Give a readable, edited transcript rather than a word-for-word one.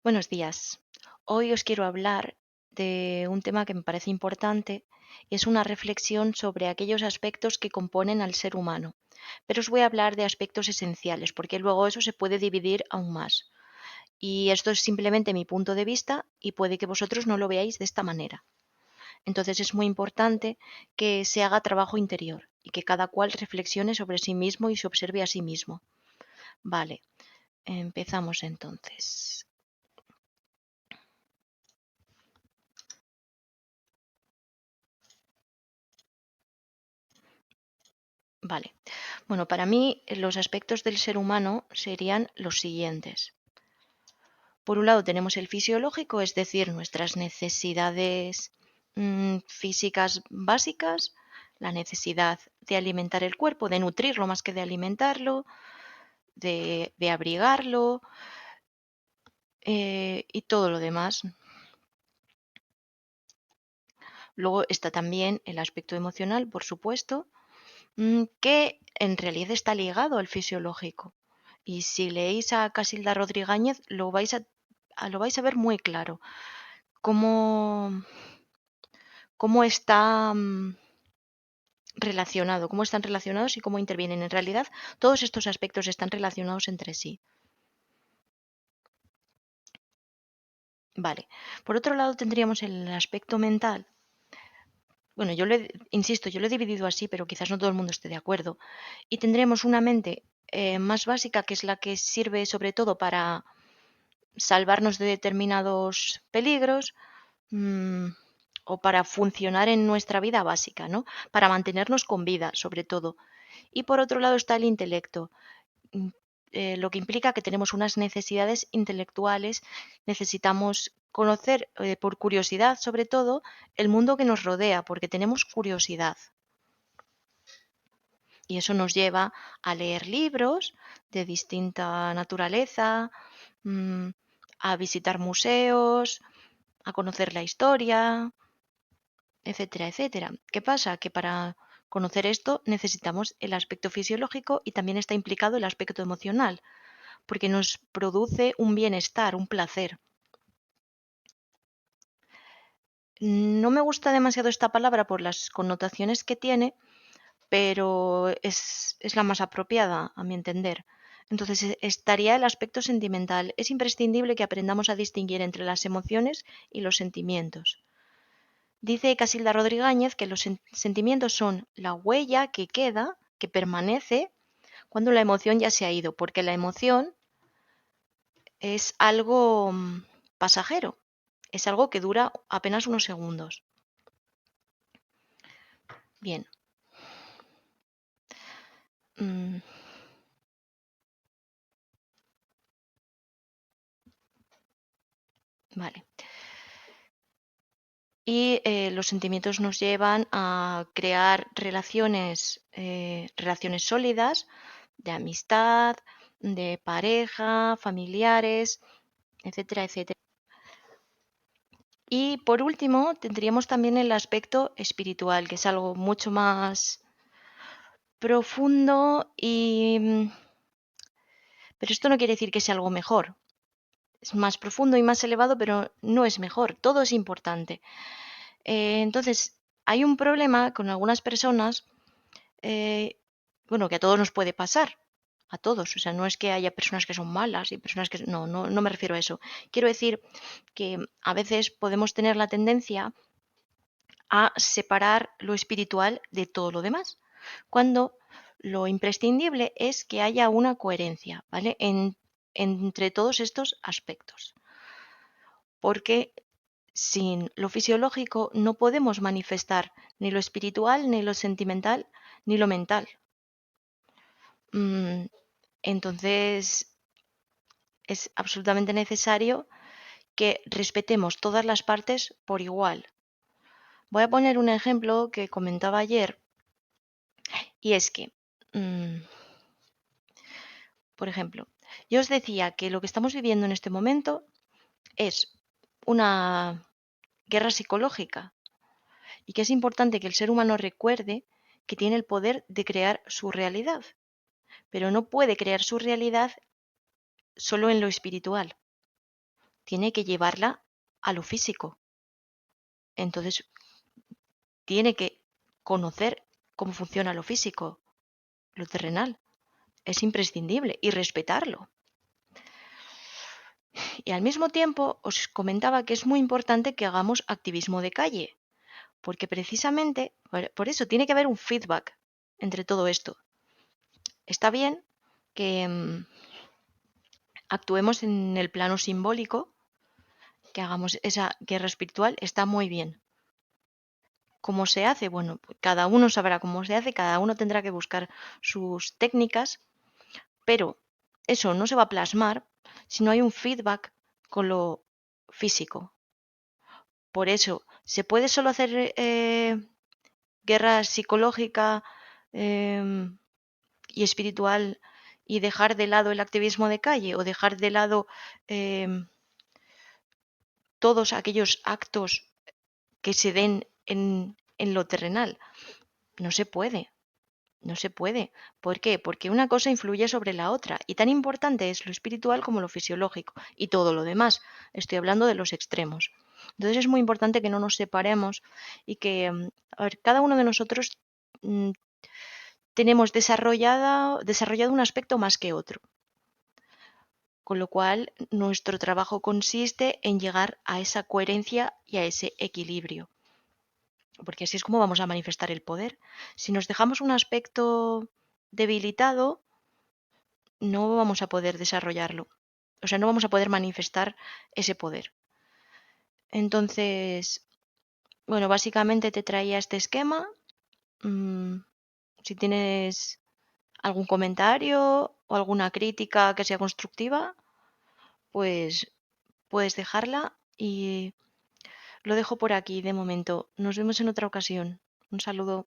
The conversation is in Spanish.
Buenos días. Hoy os quiero hablar de un tema que me parece importante y es una reflexión sobre aquellos aspectos que componen al ser humano. Pero os voy a hablar de aspectos esenciales porque luego eso se puede dividir aún más. Y esto es simplemente mi punto de vista y puede que vosotros no lo veáis de esta manera. Entonces es muy importante que se haga trabajo interior y que cada cual reflexione sobre sí mismo y se observe a sí mismo. Vale, empezamos entonces. Vale. Bueno, para mí los aspectos del ser humano serían los siguientes. Por un lado tenemos el fisiológico, es decir, nuestras necesidades físicas básicas, la necesidad de alimentar el cuerpo, de nutrirlo más que de alimentarlo, de abrigarlo y todo lo demás. Luego está también el aspecto emocional, por supuesto, que en realidad está ligado al fisiológico. Y si leéis a Casilda Rodríguez lo vais a ver muy claro. Cómo, cómo está relacionado, cómo están relacionados y cómo intervienen. En realidad, todos estos aspectos están relacionados entre sí. Vale. Por otro lado, tendríamos el aspecto mental. Bueno, insisto, yo lo he dividido así, pero quizás no todo el mundo esté de acuerdo. Y tendremos una mente más básica, que es la que sirve sobre todo para salvarnos de determinados peligros, mm, o para funcionar en nuestra vida básica, ¿no? Para mantenernos con vida, sobre todo. Y por otro lado está el intelecto, mm, lo que implica que tenemos unas necesidades intelectuales, necesitamos conocer, por curiosidad sobre todo, el mundo que nos rodea, porque tenemos curiosidad. Y eso nos lleva a leer libros de distinta naturaleza, mm, a visitar museos, a conocer la historia, etcétera, etcétera. ¿Qué pasa? Que para conocer esto necesitamos el aspecto fisiológico y también está implicado el aspecto emocional, porque nos produce un bienestar, un placer. No me gusta demasiado esta palabra por las connotaciones que tiene, pero es la más apropiada, a mi entender. Entonces estaría el aspecto sentimental. Es imprescindible que aprendamos a distinguir entre las emociones y los sentimientos. Dice Casilda Rodríguez que los sentimientos son la huella que queda, que permanece cuando la emoción ya se ha ido, porque la emoción es algo pasajero, es algo que dura apenas unos segundos. Bien. mm, vale. Y los sentimientos nos llevan a crear relaciones sólidas de amistad, de pareja, familiares, etcétera, etcétera. Y por último, tendríamos también el aspecto espiritual, que es algo mucho más profundo pero esto no quiere decir que sea algo mejor. Es más profundo y más elevado, pero no es mejor. Todo es importante. Entonces, hay un problema con algunas personas, eh, bueno, que a todos nos puede pasar. A todos. O sea, no es que haya personas que son malas y personas que... No, no, no me refiero a eso. Quiero decir que a veces podemos tener la tendencia a separar lo espiritual de todo lo demás, cuando lo imprescindible es que haya una coherencia, ¿vale? Entre todos estos aspectos, porque sin lo fisiológico no podemos manifestar ni lo espiritual, ni lo sentimental, ni lo mental. Mm, entonces es absolutamente necesario que respetemos todas las partes por igual. Voy a poner un ejemplo que comentaba ayer. Y es que, por ejemplo, yo os decía que lo que estamos viviendo en este momento es una guerra psicológica y que es importante que el ser humano recuerde que tiene el poder de crear su realidad, pero no puede crear su realidad solo en lo espiritual. tiene que llevarla a lo físico. Entonces, tiene que conocer cómo funciona lo físico, lo terrenal. Es imprescindible y respetarlo. Y al mismo tiempo os comentaba que es muy importante que hagamos activismo de calle, porque precisamente por eso tiene que haber un feedback entre todo esto. Está bien que actuemos en el plano simbólico, que hagamos esa guerra espiritual, está muy bien. ¿Cómo se hace? Bueno, pues cada uno sabrá cómo se hace, cada uno tendrá que buscar sus técnicas, pero eso no se va a plasmar si no hay un feedback con lo físico. Por eso, ¿se puede solo hacer guerra psicológica y espiritual y dejar de lado el activismo de calle o dejar de lado todos aquellos actos que se den en lo terrenal? No se puede. No se puede. ¿Por qué? Porque una cosa influye sobre la otra y tan importante es lo espiritual como lo fisiológico y todo lo demás. Estoy hablando de los extremos. Entonces es muy importante que no nos separemos y que, a ver, cada uno de nosotros mm, tenemos desarrollado un aspecto más que otro. Con lo cual, nuestro trabajo consiste en llegar a esa coherencia y a ese equilibrio. Porque así es como vamos a manifestar el poder. Si nos dejamos un aspecto debilitado, no vamos a poder desarrollarlo. O sea, no vamos a poder manifestar ese poder. Entonces, bueno, básicamente te traía este esquema. Mm, si tienes algún comentario o alguna crítica que sea constructiva, pues puedes dejarla y lo dejo por aquí de momento. Nos vemos en otra ocasión. Un saludo.